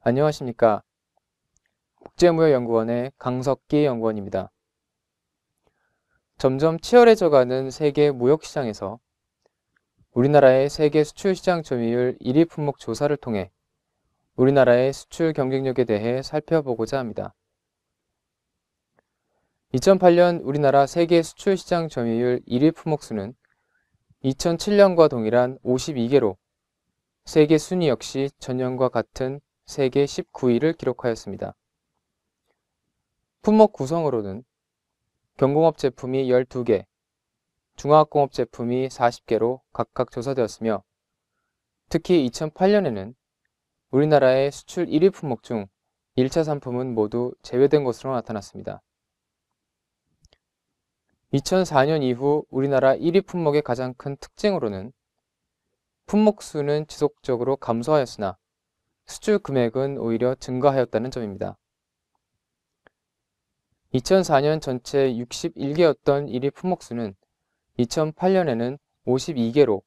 안녕하십니까. 국제무역연구원의 강석기 연구원입니다. 점점 치열해져가는 세계 무역시장에서 우리나라의 세계 수출시장 점유율 1위 품목 조사를 통해 우리나라의 수출 경쟁력에 대해 살펴보고자 합니다. 2008년 우리나라 세계 수출시장 점유율 1위 품목수는 2007년과 동일한 52개로 세계 순위 역시 전년과 같은 세계 19위를 기록하였습니다. 품목 구성으로는 경공업 제품이 12개, 중화학공업 제품이 40개로 각각 조사되었으며 특히 2008년에는 우리나라의 수출 1위 품목 중 1차 상품은 모두 제외된 것으로 나타났습니다. 2004년 이후 우리나라 1위 품목의 가장 큰 특징으로는 품목 수는 지속적으로 감소하였으나 수출 금액은 오히려 증가하였다는 점입니다. 2004년 전체 61개였던 1위 품목 수는 2008년에는 52개로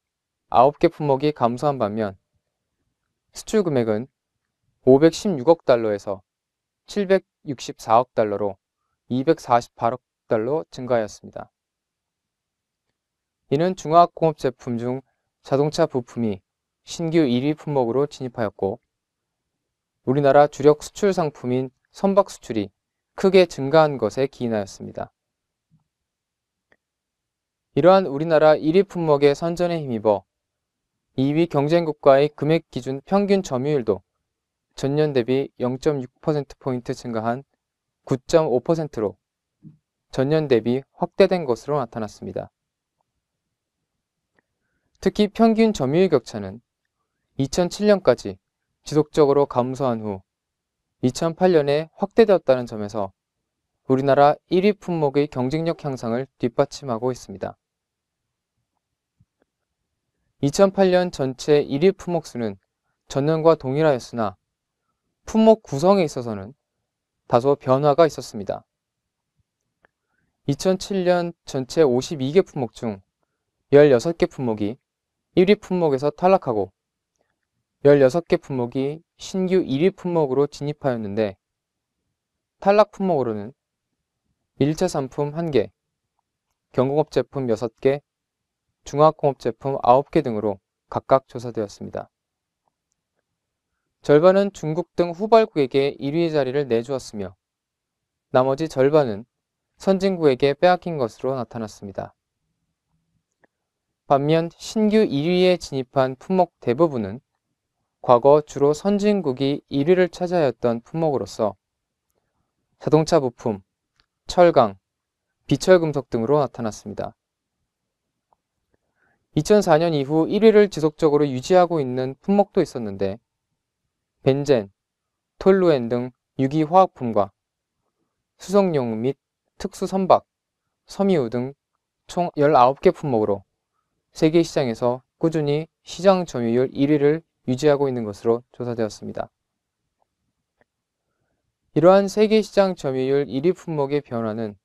9개 품목이 감소한 반면 수출 금액은 516억 달러에서 764억 달러로 248억 달러 증가하였습니다. 이는 중화학공업 제품 중 자동차 부품이 신규 1위 품목으로 진입하였고 우리나라 주력 수출 상품인 선박 수출이 크게 증가한 것에 기인하였습니다. 이러한 우리나라 1위 품목의 선전에 힘입어 2위 경쟁국가의 금액 기준 평균 점유율도 전년 대비 0.6%포인트 증가한 9.5%로 전년 대비 확대된 것으로 나타났습니다. 특히 평균 점유율 격차는 2007년까지 지속적으로 감소한 후 2008년에 확대되었다는 점에서 우리나라 1위 품목의 경쟁력 향상을 뒷받침하고 있습니다. 2008년 전체 1위 품목 수는 전년과 동일하였으나 품목 구성에 있어서는 다소 변화가 있었습니다. 2007년 전체 52개 품목 중 16개 품목이 1위 품목에서 탈락하고 16개 품목이 신규 1위 품목으로 진입하였는데 탈락 품목으로는 1차 상품 1개, 경공업 제품 6개, 중화학공업 제품 9개 등으로 각각 조사되었습니다. 절반은 중국 등 후발국에게 1위 자리를 내주었으며 나머지 절반은 선진국에게 빼앗긴 것으로 나타났습니다. 반면 신규 1위에 진입한 품목 대부분은 과거 주로 선진국이 1위를 차지하였던 품목으로서 자동차 부품, 철강, 비철금속 등으로 나타났습니다. 2004년 이후 1위를 지속적으로 유지하고 있는 품목도 있었는데 벤젠, 톨루엔 등 유기화학품과 수성용 및 특수선박, 섬유 등 총 19개 품목으로 세계 시장에서 꾸준히 시장 점유율 1위를 유지하고 있는 것으로 조사되었습니다. 이러한 세계 시장 점유율 1위 품목의 변화는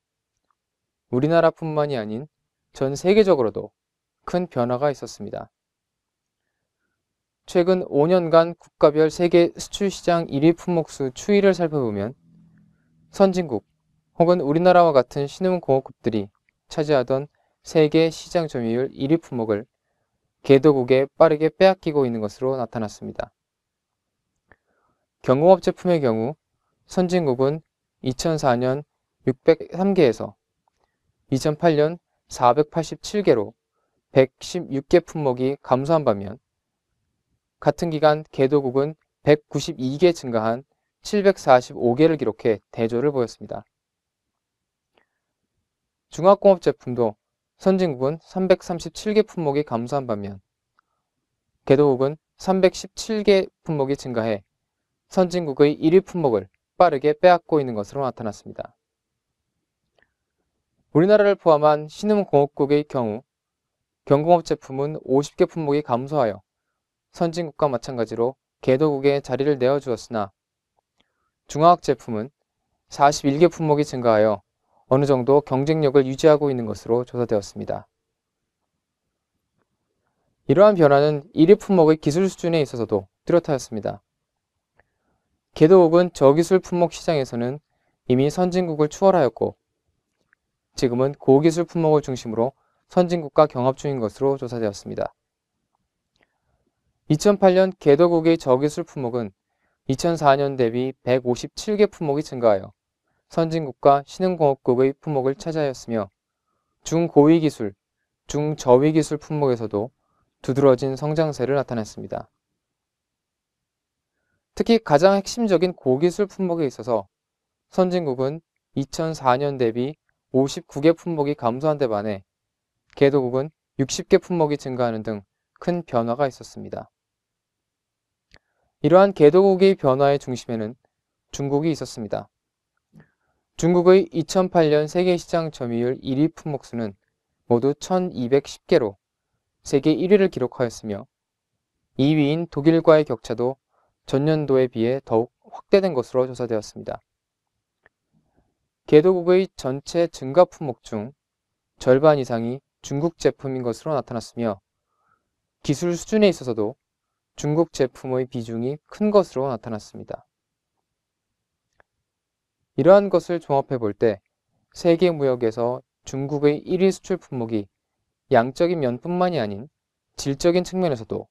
우리나라뿐만이 아닌 전 세계적으로도 큰 변화가 있었습니다. 최근 5년간 국가별 세계 수출시장 1위 품목수 추이를 살펴보면 선진국 혹은 우리나라와 같은 신흥공업국들이 차지하던 세계 시장 점유율 1위 품목을 개도국에 빠르게 빼앗기고 있는 것으로 나타났습니다. 경공업 제품의 경우 선진국은 2004년 603개에서 2008년 487개로 116개 품목이 감소한 반면 같은 기간 개도국은 192개 증가한 745개를 기록해 대조를 보였습니다. 중화학공업 제품도 선진국은 337개 품목이 감소한 반면 개도국은 317개 품목이 증가해 선진국의 1위 품목을 빠르게 빼앗고 있는 것으로 나타났습니다. 우리나라를 포함한 신흥공업국의 경우 경공업 제품은 50개 품목이 감소하여 선진국과 마찬가지로 개도국에 자리를 내어주었으나 중화학 제품은 41개 품목이 증가하여 어느 정도 경쟁력을 유지하고 있는 것으로 조사되었습니다. 이러한 변화는 1위 품목의 기술 수준에 있어서도 뚜렷하였습니다. 개도국은 저기술 품목 시장에서는 이미 선진국을 추월하였고 지금은 고기술 품목을 중심으로 선진국과 경합 중인 것으로 조사되었습니다. 2008년 개도국의 저기술 품목은 2004년 대비 157개 품목이 증가하여 선진국과 신흥공업국의 품목을 차지하였으며 중고위 기술, 중저위 기술 품목에서도 두드러진 성장세를 나타냈습니다. 특히 가장 핵심적인 고기술 품목에 있어서 선진국은 2004년 대비 59개 품목이 감소한 데 반해 개도국은 60개 품목이 증가하는 등 큰 변화가 있었습니다. 이러한 개도국의 변화의 중심에는 중국이 있었습니다. 중국의 2008년 세계시장 점유율 1위 품목수는 모두 1210개로 세계 1위를 기록하였으며 2위인 독일과의 격차도 전년도에 비해 더욱 확대된 것으로 조사되었습니다. 개도국의 전체 증가 품목 중 절반 이상이 중국 제품인 것으로 나타났으며 기술 수준에 있어서도 중국 제품의 비중이 큰 것으로 나타났습니다. 이러한 것을 종합해 볼 때 세계 무역에서 중국의 1위 수출 품목이 양적인 면뿐만이 아닌 질적인 측면에서도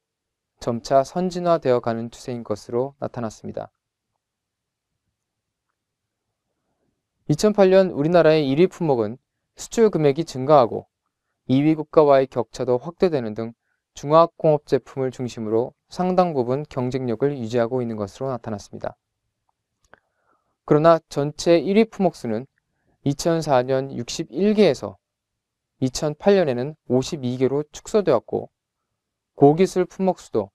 점차 선진화되어 가는 추세인 것으로 나타났습니다. 2008년 우리나라의 1위 품목은 수출 금액이 증가하고 2위 국가와의 격차도 확대되는 등 중화공업 제품을 중심으로 상당 부분 경쟁력을 유지하고 있는 것으로 나타났습니다. 그러나 전체 1위 품목수는 2004년 61개에서 2008년에는 52개로 축소되었고 고기술 품목수도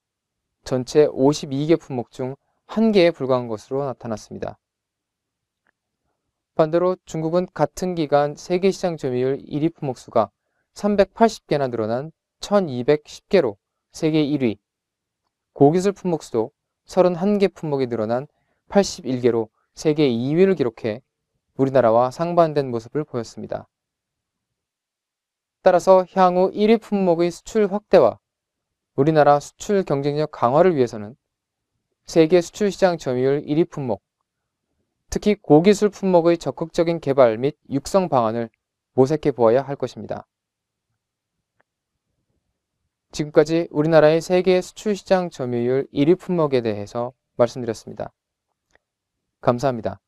전체 52개 품목 중 1개에 불과한 것으로 나타났습니다. 반대로 중국은 같은 기간 세계시장 점유율 1위 품목수가 380개나 늘어난 1210개로 세계 1위, 고기술 품목수도 31개 품목이 늘어난 81개로 세계 2위를 기록해 우리나라와 상반된 모습을 보였습니다. 따라서 향후 1위 품목의 수출 확대와 우리나라 수출 경쟁력 강화를 위해서는 세계 수출시장 점유율 1위 품목, 특히 고기술 품목의 적극적인 개발 및 육성 방안을 모색해 보아야 할 것입니다. 지금까지 우리나라의 세계 수출시장 점유율 1위 품목에 대해서 말씀드렸습니다. 감사합니다.